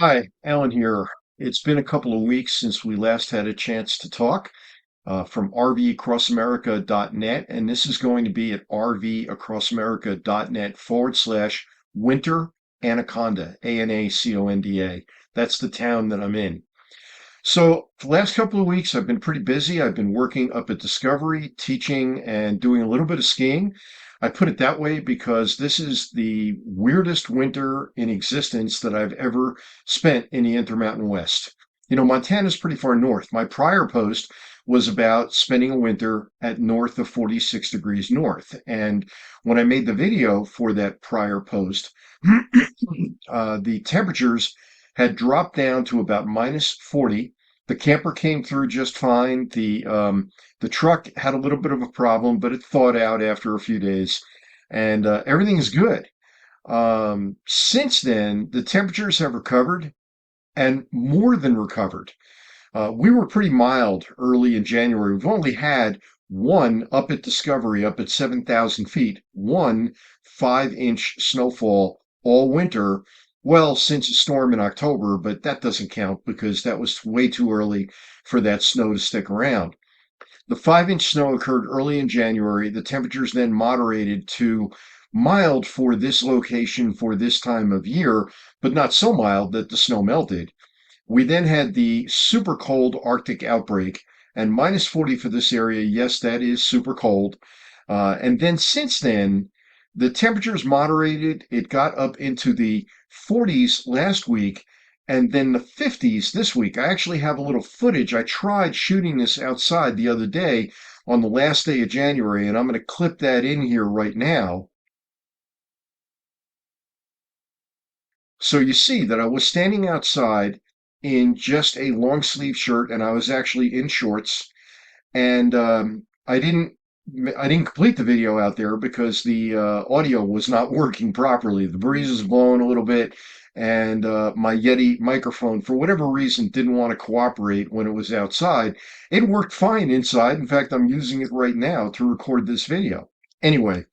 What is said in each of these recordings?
Hi, Alan here. It's been a couple of weeks since we last had a chance to talk from rvacrossamerica.net, and this is going to be at rvacrossamerica.net/winter Anaconda, Anaconda. That's the town that I'm in. So, the last couple of weeks, I've been pretty busy. I've been working up at Discovery, teaching, and doing a little bit of skiing. I put it that way because this is the weirdest winter in existence that I've ever spent in the Intermountain West. You know, Montana's pretty far north. My prior post was about spending a winter at north of 46 degrees north. And when I made the video for that prior post, the temperatures had dropped down to about minus 40. The camper came through just fine. The truck had a little bit of a problem, but it thawed out after a few days, and everything is good. Since then, the temperatures have recovered and more than recovered. We were pretty mild early in January. We've only had one up at Discovery, up at 7,000 feet, one 5-inch snowfall all winter. Well, since a storm in October, but that doesn't count because that was way too early for that snow to stick around. The 5-inch snow occurred early in January. The temperatures then moderated to mild for this location for this time of year, but not so mild that the snow melted. We then had the super cold Arctic outbreak, and minus 40 for this area. Yes, that is super cold. And then since then, the temperatures moderated. It got up into the 40s last week, and then the 50s this week. I actually have a little footage. I tried shooting this outside the other day on the last day of January, and I'm going to clip that in here right now. So you see that I was standing outside in just a long sleeve shirt, and I was actually in shorts. And I didn't complete the video out there because the audio was not working properly. The breeze was blowing a little bit, and my Yeti microphone, for whatever reason, didn't want to cooperate when it was outside. It worked fine inside. In fact, I'm using it right now to record this video. Anyway,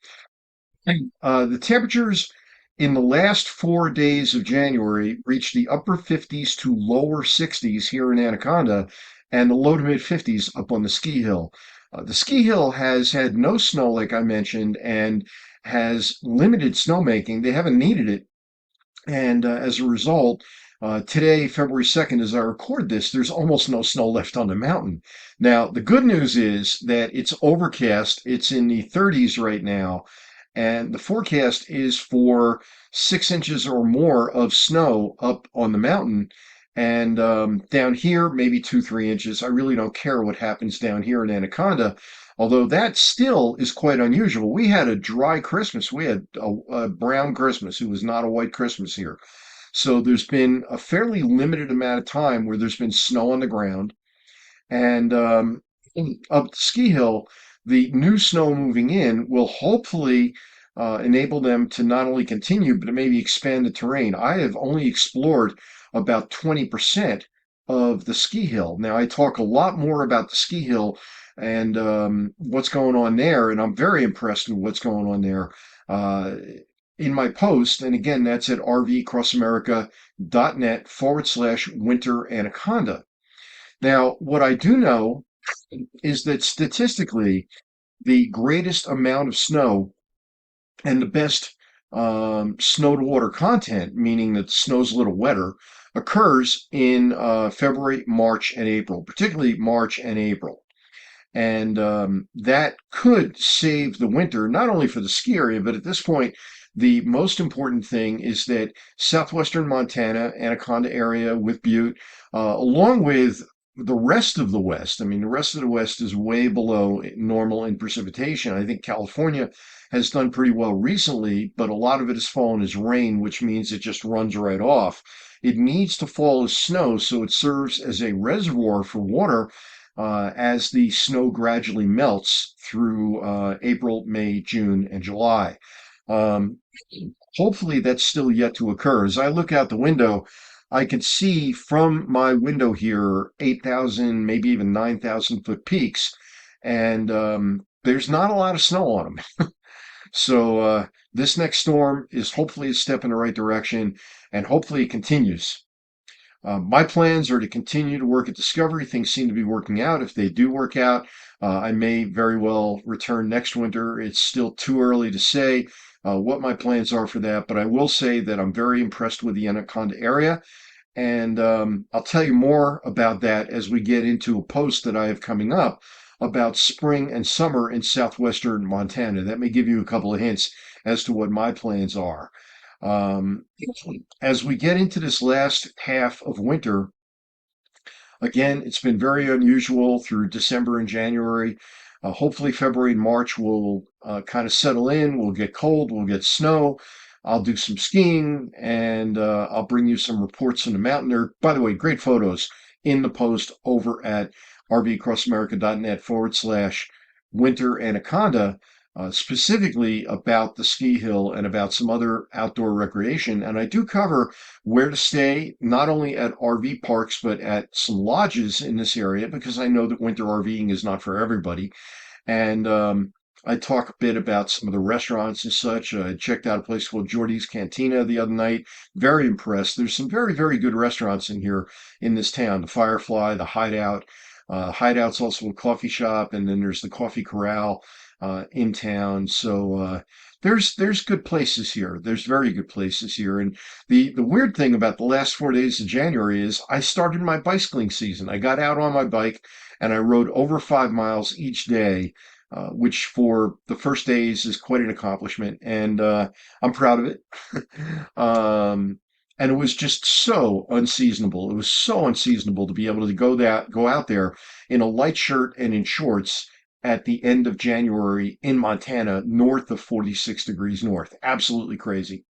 the temperatures in the last 4 days of January reached the upper 50s to lower 60s here in Anaconda and the low to mid 50s up on the ski hill. The ski hill has had no snow, like I mentioned, and has limited snowmaking. They haven't needed it. And as a result, today, February 2nd, as I record this, there's almost no snow left on the mountain. Now, the good news is that it's overcast. It's in the 30s right now, and the forecast is for 6 inches or more of snow up on the mountain. And down here, maybe 2, 3 inches. I really don't care what happens down here in Anaconda, although that still is quite unusual. We had a dry Christmas. We had a brown Christmas. It was not a white Christmas here. So there's been a fairly limited amount of time where there's been snow on the ground. And up the ski hill, the new snow moving in will hopefully enable them to not only continue, but to maybe expand the terrain. I have only explored about 20% of the ski hill. Now, I talk a lot more about the ski hill and what's going on there, and I'm very impressed with what's going on there uh, in my post. And again, that's at rvcrossamerica.net/winter anaconda. Now, what I do know is that statistically, the greatest amount of snow and the best snow to water content, meaning that the snow's a little wetter, occurs in February, March, and April, particularly March and April. And that could save the winter, not only for the ski area, but at this point, the most important thing is that southwestern Montana, Anaconda area with Butte, along with the rest of the West, I mean, the rest of the West is way below normal in precipitation. I think California has done pretty well recently, but a lot of it has fallen as rain, which means it just runs right off. It needs to fall as snow so it serves as a reservoir for water as the snow gradually melts through April, May, June, and July. Um, Hopefully, that's still yet to occur. As I look out the window, I can see from my window here 8,000, maybe even 9,000 foot peaks, and there's not a lot of snow on them. So this next storm is hopefully a step in the right direction, and hopefully it continues. My plans are to continue to work at Discovery. Things seem to be working out. If they do work out, I may very well return next winter. It's still too early to say what my plans are for that, but I will say that I'm very impressed with the Anaconda area. And I'll tell you more about that as we get into a post that I have coming up about spring and summer in southwestern Montana. That may give you a couple of hints as to what my plans are. Um, as we get into this last half of winter, again, it's been very unusual through December and January. Hopefully, February and March will kind of settle in. We'll get cold, we'll get snow. I'll do some skiing and I'll bring you some reports on the mountain there. By the way, great photos in the post over at rvacrossamerica.net/winter anaconda, specifically about the ski hill and about some other outdoor recreation. And I do cover where to stay, not only at RV parks, but at some lodges in this area, because I know that winter RVing is not for everybody. And I talk a bit about some of the restaurants and such. I checked out a place called Jordy's Cantina the other night. Very impressed. There's some very, very good restaurants in here in this town. The Firefly, the Hideout. Hideout's also a coffee shop, and then there's the Coffee Corral in town. So there's good places here. There's very good places here. And the weird thing about the last 4 days of January is I started my bicycling season. I got out on my bike and I rode over 5 miles each day, which for the first days is quite an accomplishment, and I'm proud of it. And it was just so unseasonable. It was so unseasonable to be able to go out there in a light shirt and in shorts at the end of January in Montana, north of 46 degrees north. Absolutely crazy.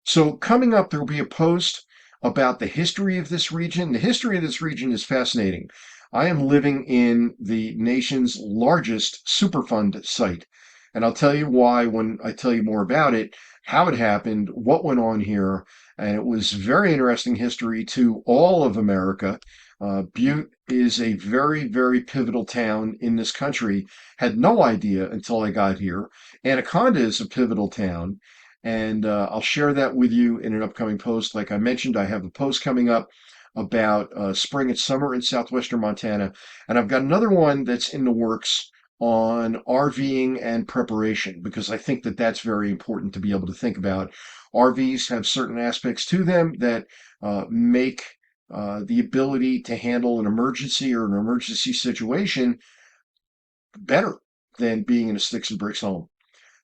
So coming up, there will be a post about the history of this region. The history of this region is fascinating. I am living in the nation's largest Superfund site, and I'll tell you why when I tell you more about it, how it happened, what went on here, and it was very interesting history to all of America. Butte is a very, very pivotal town in this country. Had no idea until I got here. Anaconda is a pivotal town, and I'll share that with you in an upcoming post. Like I mentioned, I have a post coming up about spring and summer in southwestern Montana, and I've got another one that's in the works on RVing and preparation, because I think that that's very important to be able to think about. RVs have certain aspects to them that make the ability to handle an emergency or an emergency situation better than being in a sticks and bricks home.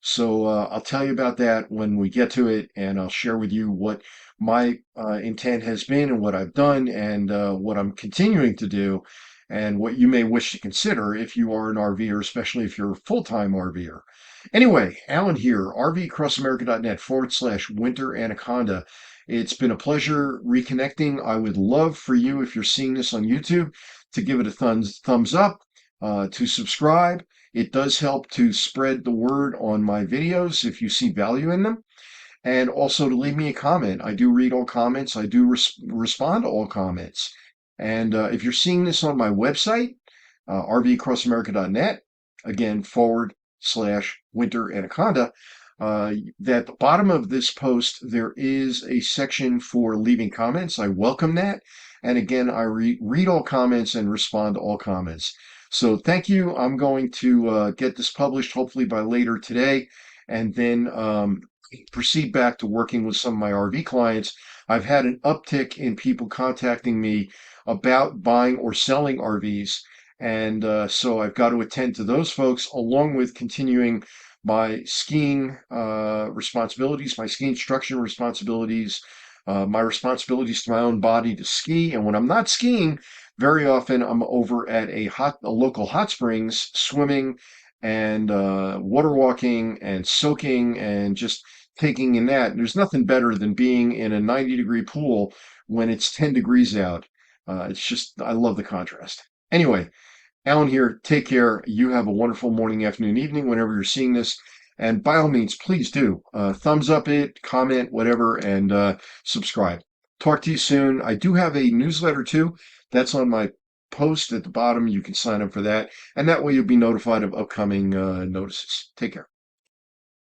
So I'll tell you about that when we get to it, and I'll share with you what my intent has been and what I've done and what I'm continuing to do and what you may wish to consider if you are an RVer, especially if you're a full-time RVer. Anyway, Alan here, rvcrossamerica.net/winter anaconda. It's been a pleasure reconnecting. I would love for you, if you're seeing this on YouTube, to give it a thumbs up, to subscribe. It does help to spread the word on my videos if you see value in them, and also to leave me a comment. I do read all comments. I do respond to all comments. And if you're seeing this on my website, rvcrossamerica.net, again, /winter anaconda, at the bottom of this post, there is a section for leaving comments. I welcome that. And again, I read all comments and respond to all comments. So thank you. I'm going to get this published hopefully by later today, and then proceed back to working with some of my RV clients. I've had an uptick in people contacting me about buying or selling RVs, and so I've got to attend to those folks along with continuing my skiing responsibilities, my ski instruction responsibilities, my responsibilities to my own body to ski. And when I'm not skiing, very often I'm over at a local hot springs swimming and water walking and soaking and just taking in that. And there's nothing better than being in a 90-degree pool when it's 10 degrees out. It's just, I love the contrast. Anyway, Alan here. Take care. You have a wonderful morning, afternoon, evening, whenever you're seeing this. And by all means, please do thumbs up it, comment, whatever, and subscribe. Talk to you soon. I do have a newsletter too. That's on my post at the bottom. You can sign up for that, and that way you'll be notified of upcoming notices. Take care.